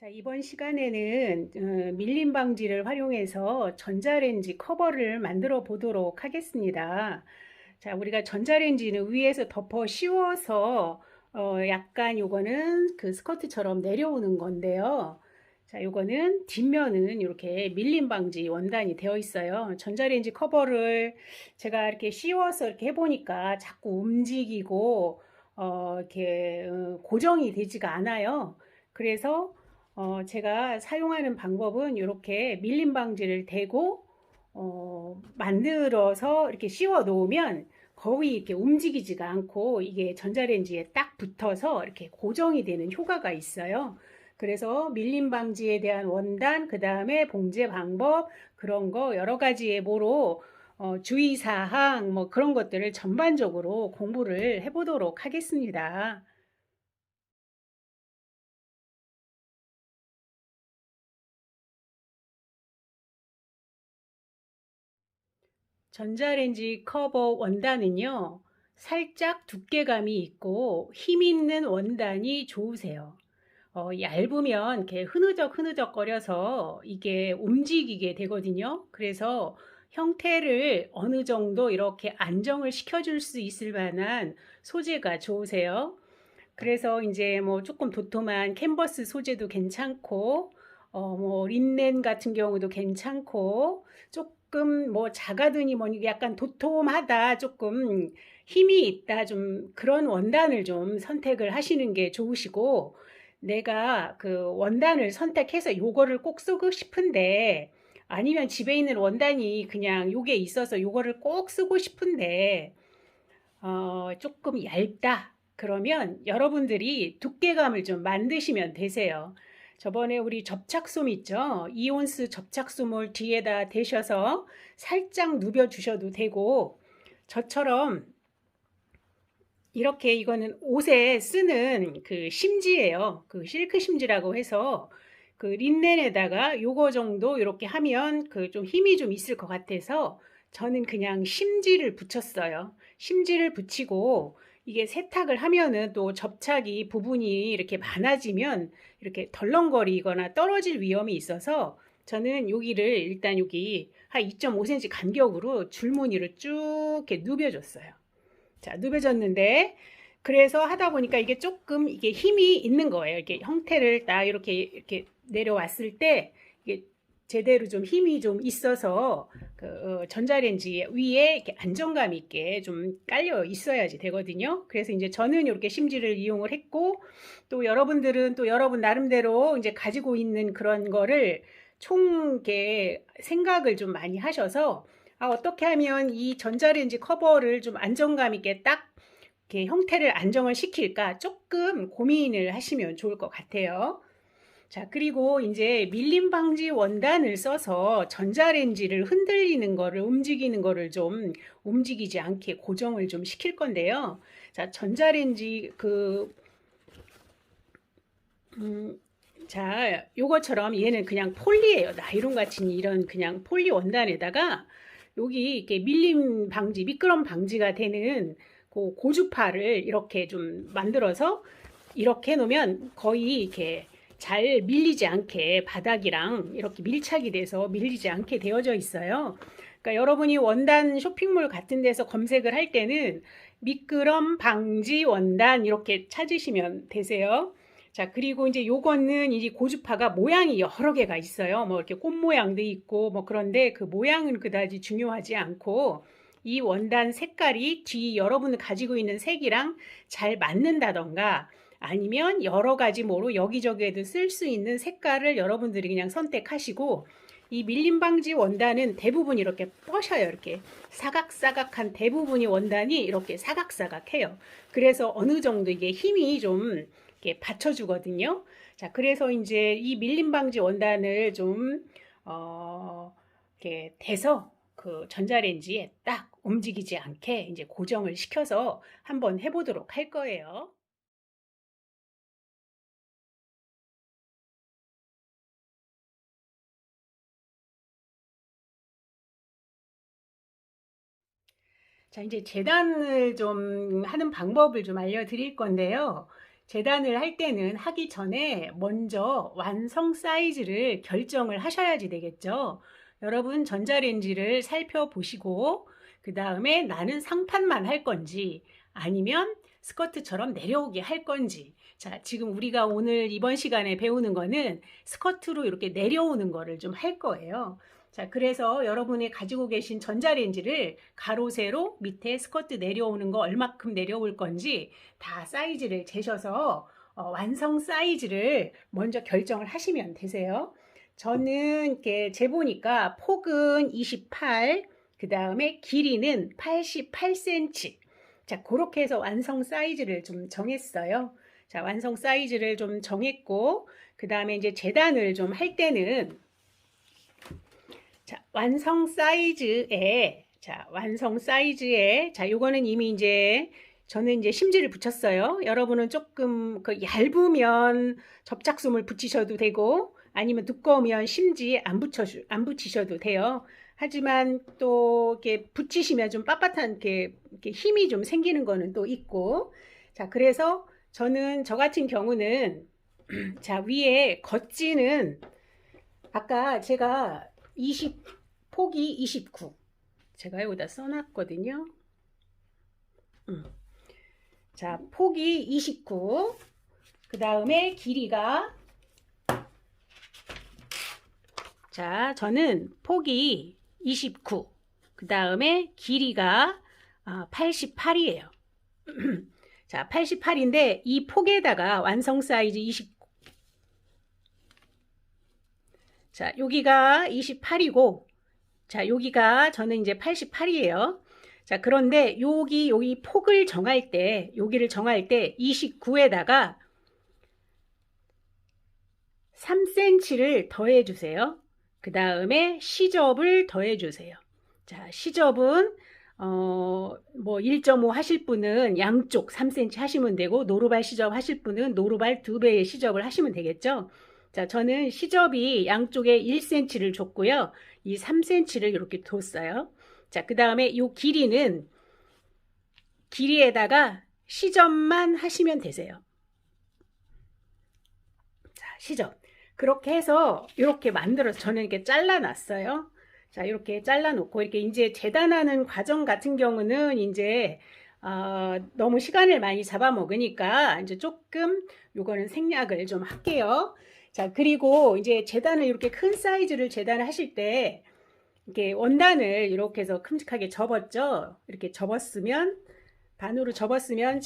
자, 이번 시간에는 밀림 방지를 활용해서 전자레인지 커버를 만들어 보도록 하겠습니다. 자, 우리가 전자레인지는 위에서 덮어 씌워서 약간 요거는 그 스커트처럼 내려오는 건데요. 자, 요거는 뒷면은 이렇게 밀림 방지 원단이 되어 있어요. 전자레인지 커버를 제가 이렇게 씌워서 이렇게 해보니까 자꾸 움직이고 이렇게 고정이 되지가 않아요. 그래서 제가 사용하는 방법은 이렇게 밀림 방지를 대고 만들어서 이렇게 씌워 놓으면 거의 이렇게 움직이지가 않고 이게 전자레인지에 딱 붙어서 이렇게 고정이 되는 효과가 있어요. 그래서 밀림 방지에 대한 원단, 그 다음에 봉제 방법, 그런 거 여러 가지의 뭐로 주의사항 뭐 그런 것들을 전반적으로 공부를 해보도록 하겠습니다. 전자레인지 커버 원단은요, 살짝 두께감이 있고 힘 있는 원단이 좋으세요. 얇으면 이렇게 흐느적 거려서 이게 움직이게 되거든요. 그래서 형태를 어느 정도 이렇게 안정을 시켜줄 수 있을 만한 소재가 좋으세요. 그래서 이제 뭐 조금 도톰한 캔버스 소재도 괜찮고, 뭐 린넨 같은 경우도 괜찮고, 조금 뭐 작아드니 뭐니 약간 도톰하다, 조금 힘이 있다, 좀 그런 원단을 좀 선택을 하시는 게 좋으시고, 내가 그 원단을 선택해서 요거를 꼭 쓰고 싶은데, 아니면 집에 있는 원단이 그냥 요게 있어서 요거를 꼭 쓰고 싶은데, 조금 얇다. 그러면 여러분들이 두께감을 좀 만드시면 되세요. 저번에 우리 접착솜 있죠? 이온스 접착솜을 뒤에다 대셔서 살짝 누벼 주셔도 되고, 저처럼 이렇게 이거는 옷에 쓰는 그 심지예요. 그 실크 심지라고 해서 그 린넨에다가 요거 정도 이렇게 하면 그 좀 힘이 좀 있을 것 같아서 저는 그냥 심지를 붙였어요. 심지를 붙이고 이게 세탁을 하면은 또 접착이 부분이 이렇게 많아지면 이렇게 덜렁거리거나 떨어질 위험이 있어서 저는 여기를 일단 여기 한 2.5cm 간격으로 줄무늬로 쭉 이렇게 누벼줬어요. 자, 누벼졌는데, 그래서 하다 보니까 이게 조금 이게 힘이 있는 거예요. 이렇게 형태를 딱 이렇게 내려왔을 때, 이게 제대로 좀 힘이 좀 있어서, 그, 전자레인지 위에 이렇게 안정감 있게 좀 깔려 있어야지 되거든요. 그래서 이제 저는 이렇게 심지를 이용을 했고, 또 여러분들은 또 여러분 나름대로 이제 가지고 있는 그런 거를 총 이렇게 생각을 좀 많이 하셔서, 어떻게 하면 이 전자레인지 커버를 좀 안정감 있게 딱 이렇게 형태를 안정을 시킬까 조금 고민을 하시면 좋을 것 같아요. 자, 그리고 이제 밀림 방지 원단을 써서 전자레인지를 흔들리는 거를, 움직이는 거를 좀 움직이지 않게 고정을 좀 시킬 건데요. 자, 전자레인지 음, 자, 요것처럼 얘는 그냥 폴리예요. 나이론 같은 이런 그냥 폴리 원단에다가 여기 이렇게 밀림 방지, 미끄럼 방지가 되는 그 고주파를 이렇게 좀 만들어서 이렇게 해놓으면 거의 이렇게 잘 밀리지 않게 바닥이랑 이렇게 밀착이 돼서 밀리지 않게 되어져 있어요. 그러니까 여러분이 원단 쇼핑몰 같은 데서 검색을 할 때는 미끄럼 방지 원단 이렇게 찾으시면 되세요. 자, 그리고 이제 요거는 이제 고주파가 모양이 여러 개가 있어요. 뭐 이렇게 꽃 모양도 있고 뭐 그런데 그 모양은 그다지 중요하지 않고 이 원단 색깔이 뒤 여러분이 가지고 있는 색이랑 잘 맞는다던가 아니면 여러 가지 뭐로 여기저기에도 쓸 수 있는 색깔을 여러분들이 그냥 선택하시고 이 밀림 방지 원단은 대부분 이렇게 뻗어요. 이렇게 사각사각한 대부분이 원단이 이렇게 사각사각해요. 그래서 어느 정도 이게 힘이 좀 이렇게 받쳐주거든요. 자, 그래서 이제 이 밀림 방지 원단을 좀, 이렇게 대서 그 전자레인지에 딱 움직이지 않게 이제 고정을 시켜서 한번 해보도록 할 거예요. 자, 이제 재단을 좀 하는 방법을 좀 알려드릴 건데요. 재단을 할 때는 하기 전에 먼저 완성 사이즈를 결정을 하셔야지 되겠죠. 여러분 전자레인지를 살펴보시고 그 다음에 나는 상판만 할 건지 아니면 스커트처럼 내려오게 할 건지. 자, 지금 우리가 오늘 이번 시간에 배우는 거는 스커트로 이렇게 내려오는 거를 좀 할 거예요. 자, 그래서 여러분이 가지고 계신 전자레인지를 가로 세로 밑에 스커트 내려오는 거 얼마큼 내려올 건지 다 사이즈를 재셔서 완성 사이즈를 먼저 결정을 하시면 되세요. 저는 이렇게 재보니까 폭은 28, 그 다음에 길이는 88cm. 자, 그렇게 해서 완성 사이즈를 좀 정했어요. 자, 완성 사이즈를 좀 정했고, 그 다음에 이제 재단을 좀 할 때는 자, 완성 사이즈에 요거는 이미 이제 저는 이제 심지를 붙였어요. 여러분은 조금 그 얇으면 접착솜을 붙이셔도 되고 아니면 두꺼우면 심지 안 붙이셔도 돼요. 하지만 또 이렇게 붙이시면 좀 빳빳한 이렇게 힘이 좀 생기는 거는 또 있고. 자, 그래서 저는 저 같은 경우는 자, 위에 겉지는 아까 제가 폭이 29. 제가 여기다 써놨거든요. 자, 폭이 29. 그 다음에 길이가 자, 저는 폭이 29. 그 다음에 길이가 88이에요. 자, 88인데 이 폭에다가 완성 사이즈 29. 자, 여기가 28이고 자, 여기가 저는 이제 88이에요. 자, 그런데 여기 폭을 정할 때, 여기를 정할 때 29에다가 3cm를 더해 주세요. 그 다음에 시접을 더해 주세요. 자, 시접은 뭐 1.5 하실 분은 양쪽 3cm 하시면 되고 노루발 시접 하실 분은 노루발 2배의 시접을 하시면 되겠죠. 자, 저는 시접이 양쪽에 1cm를 줬고요. 이 3cm를 이렇게 뒀어요. 자, 그 다음에 이 길이에다가 시접만 하시면 되세요. 자, 시접. 그렇게 해서 이렇게 만들어서 저는 이렇게 잘라놨어요. 자, 이렇게 잘라놓고 이렇게 이제 재단하는 과정 같은 경우는 이제 너무 시간을 많이 잡아먹으니까 이제 조금 요거는 생략을 좀 할게요. 자, 그리고 이제 재단을 이렇게 큰 사이즈를 재단을 하실 때 이렇게 원단을 이렇게 해서 큼직하게 접었죠. 이렇게 접었으면 반으로 접었으면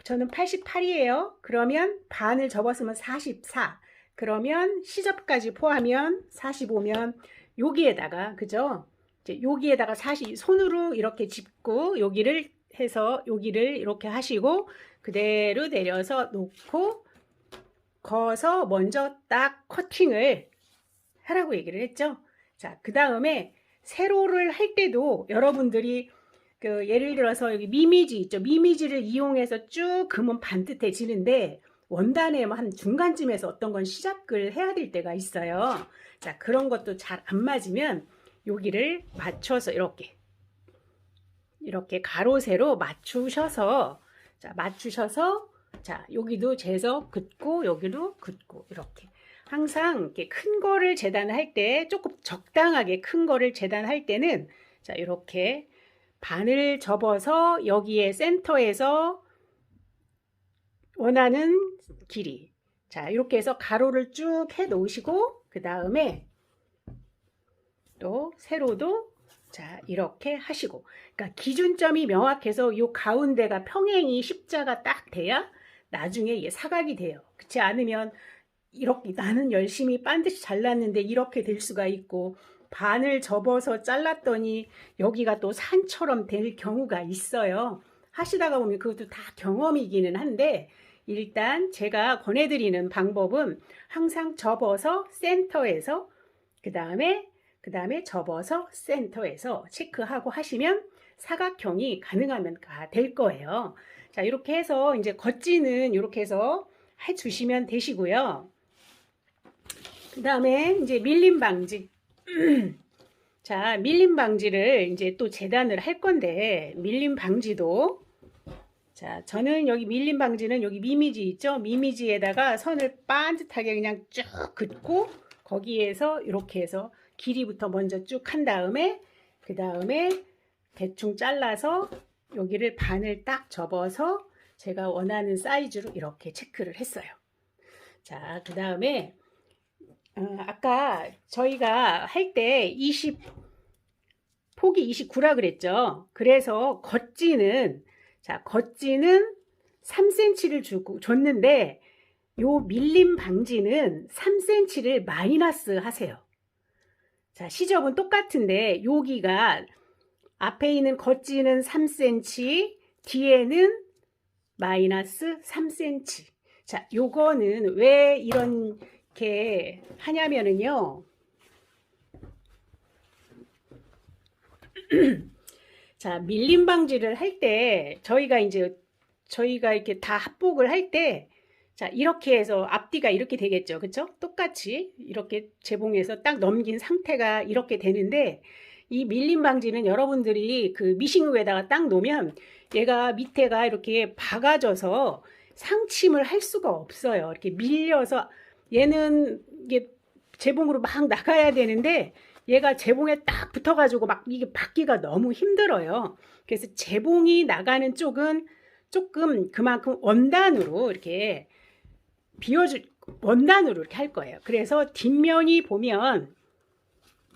저는 88이에요. 그러면 반을 접었으면 44. 그러면 시접까지 포함하면 45면 여기에다가 그죠? 이제 여기에다가 손으로 이렇게 짚고 여기를 해서 여기를 이렇게 하시고 그대로 내려서 놓고 거서 먼저 딱 커팅을 하라고 얘기를 했죠. 자, 그 다음에 세로를 할 때도 여러분들이 예를 들어서 여기 미미지 있죠. 미미지를 이용해서 쭉 그으면 반듯해지는데 원단에 한 중간쯤에서 어떤 건 시작을 해야 될 때가 있어요. 자, 그런 것도 잘 안 맞으면 여기를 맞춰서 이렇게 가로 세로 맞추셔서 자, 여기도 재서 긋고 여기도 긋고 이렇게 항상 이렇게 큰 거를 재단할 때 조금 적당하게 큰 거를 재단할 때는 자, 이렇게 반을 접어서 여기에 센터에서 원하는 길이 자, 이렇게 해서 가로를 쭉 해 놓으시고 그 다음에 또 세로도 자, 이렇게 하시고 그러니까 기준점이 명확해서 이 가운데가 평행이 십자가 딱 돼야 나중에 이게 사각이 돼요. 그렇지 않으면 이렇게 나는 열심히 반드시 잘랐는데 이렇게 될 수가 있고 반을 접어서 잘랐더니 여기가 또 산처럼 될 경우가 있어요. 하시다가 보면 그것도 다 경험이기는 한데 일단 제가 권해드리는 방법은 항상 접어서 센터에서 그 다음에 접어서 센터에서 체크하고 하시면 사각형이 가능하면 될 거예요. 자, 이렇게 해서 이제 겉지는 이렇게 해서 해주시면 되시고요. 그 다음에 이제 밀림 방지. 자, 밀림 방지를 이제 또 재단을 할 건데, 밀림 방지도 자, 저는 여기 밀림 방지는 여기 미미지 있죠? 미미지에다가 선을 반듯하게 그냥 쭉 긋고 거기에서 이렇게 해서 길이부터 먼저 쭉 한 다음에 그 다음에 대충 잘라서 여기를 반을 딱 접어서 제가 원하는 사이즈로 이렇게 체크를 했어요. 자, 그 다음에 아까 저희가 할 때 폭이 29라 그랬죠. 그래서 겉지는 자, 겉지는 3cm를 줬는데 요 밀림 방지는 3cm를 마이너스 하세요. 자, 시접은 똑같은데 여기가 앞에 있는 겉지는 3cm, 뒤에는 마이너스 3cm. 자, 요거는 왜 이렇게 하냐면은요. 자, 밀림 방지를 할 때 저희가 이렇게 다 합복을 할 때 자, 이렇게 해서 앞뒤가 이렇게 되겠죠. 그쵸? 똑같이 이렇게 재봉해서 딱 넘긴 상태가 이렇게 되는데 이 밀림 방지는 여러분들이 그 미싱으로에다가 딱 놓으면 얘가 밑에가 이렇게 박아져서 상침을 할 수가 없어요. 이렇게 밀려서 얘는 이게 재봉으로 막 나가야 되는데 얘가 재봉에 딱 붙어가지고 막 이게 받기가 너무 힘들어요. 그래서 재봉이 나가는 쪽은 조금 그만큼 원단으로 이렇게 원단으로 이렇게 할 거예요. 그래서 뒷면이 보면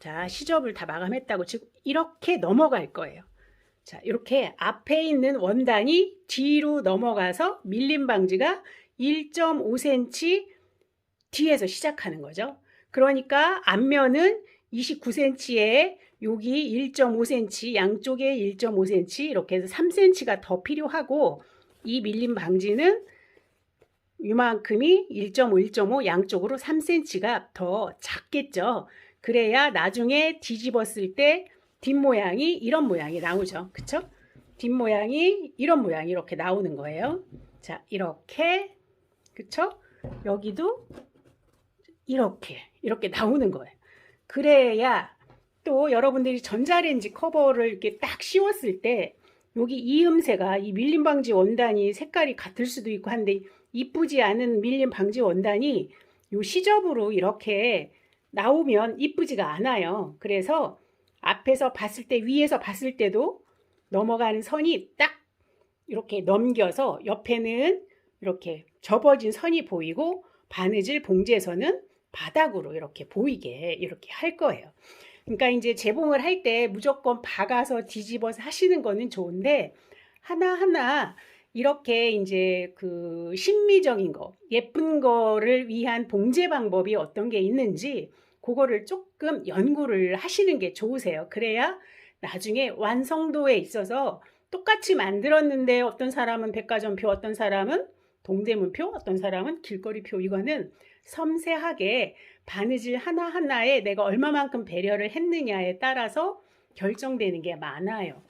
자, 시접을 다 마감했다고 지금 이렇게 넘어갈 거예요. 자, 이렇게 앞에 있는 원단이 뒤로 넘어가서 밀림 방지가 1.5cm 뒤에서 시작하는 거죠. 그러니까 앞면은 29cm에 여기 1.5cm, 양쪽에 1.5cm 이렇게 해서 3cm가 더 필요하고 이 밀림 방지는 이만큼이 1.5, 1.5 양쪽으로 3cm가 더 작겠죠. 그래야 나중에 뒤집었을 때 뒷모양이 이런 모양이 나오죠. 그쵸? 뒷모양이 이런 모양이 이렇게 나오는 거예요. 자, 이렇게 그쵸? 여기도 이렇게 나오는 거예요. 그래야 또 여러분들이 전자레인지 커버를 이렇게 딱 씌웠을 때 여기 이음새가 이 밀림 방지 원단이 색깔이 같을 수도 있고 한데 이쁘지 않은 밀림 방지 원단이 요 시접으로 이렇게 나오면 이쁘지가 않아요. 그래서 앞에서 봤을 때 위에서 봤을 때도 넘어가는 선이 딱 이렇게 넘겨서 옆에는 이렇게 접어진 선이 보이고 바느질 봉제선은 바닥으로 이렇게 보이게 이렇게 할 거예요. 그러니까 이제 재봉을 할 때 무조건 박아서 뒤집어서 하시는 거는 좋은데 하나하나 이렇게 이제 그 심미적인 거, 예쁜 거를 위한 봉제 방법이 어떤 게 있는지 그거를 조금 연구를 하시는 게 좋으세요. 그래야 나중에 완성도에 있어서 똑같이 만들었는데 어떤 사람은 백화점표, 어떤 사람은 동대문표, 어떤 사람은 길거리표 이거는 섬세하게 바느질 하나하나에 내가 얼마만큼 배려를 했느냐에 따라서 결정되는 게 많아요.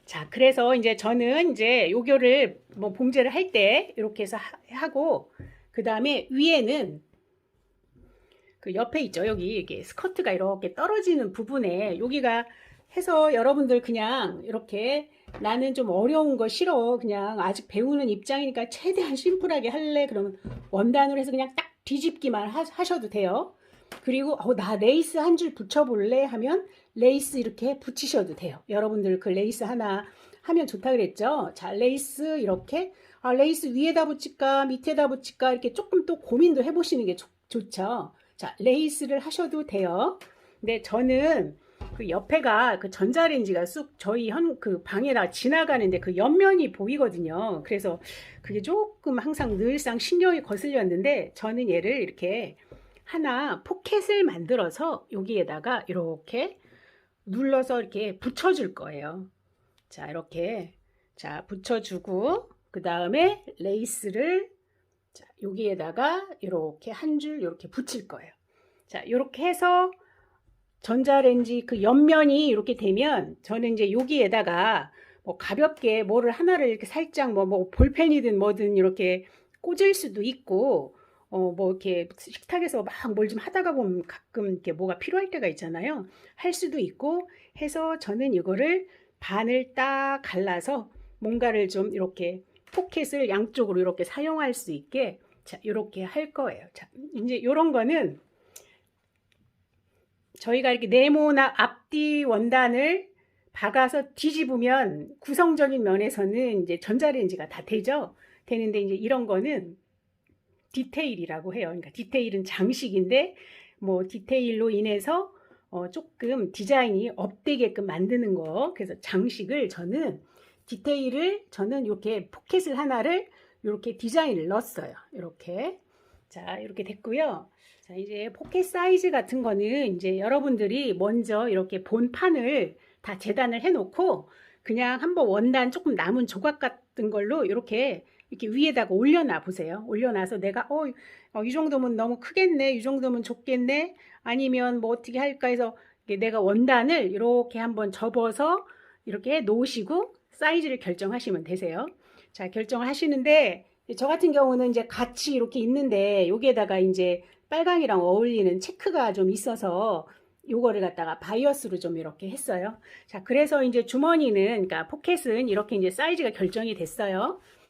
자, 그래서 이제 저는 이제 요거를 뭐 봉제를 할 때 이렇게 해서 하고 그 다음에 위에는 그 옆에 있죠. 여기 이게 스커트가 이렇게 떨어지는 부분에 여기가 해서 여러분들 그냥 이렇게 나는 좀 어려운 거 싫어. 그냥 아직 배우는 입장이니까 최대한 심플하게 할래. 그러면 원단으로 해서 그냥 딱 뒤집기만 하셔도 돼요. 그리고 나 레이스 한 줄 붙여볼래 하면 레이스 이렇게 붙이셔도 돼요. 여러분들 그 레이스 하나 하면 좋다 그랬죠. 자, 레이스 이렇게 레이스 위에다 붙일까 밑에다 붙일까 이렇게 조금 또 고민도 해보시는 게 좋죠. 자, 레이스를 하셔도 돼요. 근데 저는 그 옆에가 그 전자레인지가 쑥 저희 그 방에다 지나가는데 그 옆면이 보이거든요. 그래서 그게 조금 항상 늘상 신경이 거슬렸는데 저는 얘를 이렇게 하나 포켓을 만들어서 여기에다가 이렇게 눌러서 이렇게 붙여줄 거예요. 자, 이렇게 자 붙여주고 그 다음에 레이스를 자, 여기에다가 이렇게 한 줄 이렇게 붙일 거예요. 자, 이렇게 해서 전자레인지 그 옆면이 이렇게 되면 저는 이제 여기에다가 뭐 가볍게 뭐를 하나를 이렇게 살짝 뭐 볼펜이든 뭐든 이렇게 꽂을 수도 있고 뭐 이렇게 식탁에서 막 뭘 좀 하다가 보면 가끔 이렇게 뭐가 필요할 때가 있잖아요. 할 수도 있고 해서 저는 이거를 반을 딱 갈라서 뭔가를 좀 이렇게 포켓을 양쪽으로 이렇게 사용할 수 있게 자, 이렇게 할 거예요. 자, 이제 이런 거는 저희가 이렇게 네모나 앞뒤 원단을 박아서 뒤집으면 구성적인 면에서는 이제 전자레인지가 다 되죠. 되는데 이제 이런 거는 디테일이라고 해요. 그러니까 디테일은 장식인데 뭐 디테일로 인해서 조금 디자인이 업되게끔 만드는 거. 그래서 장식을 디테일을 저는 이렇게 포켓을 하나를 이렇게 디자인을 넣었어요. 이렇게. 자, 이렇게 됐고요. 자, 이제 포켓 사이즈 같은 거는 이제 여러분들이 먼저 이렇게 본판을 다 재단을 해놓고 그냥 한번 원단 조금 남은 조각 같은 걸로 이렇게 위에다가 올려놔 보세요. 올려놔서 내가 이 정도면 너무 크겠네, 이 정도면 좁겠네, 아니면 뭐 어떻게 할까 해서 내가 원단을 이렇게 한번 접어서 이렇게 놓으시고 사이즈를 결정하시면 되세요. 자, 결정을 하시는데 저 같은 경우는 이제 같이 이렇게 있는데 여기에다가 이제 빨강이랑 어울리는 체크가 좀 있어서 요거를 갖다가 바이어스로 좀 이렇게 했어요. 자, 그래서 이제 주머니는, 그러니까 포켓은 이렇게 이제 사이즈가 결정이 됐어요.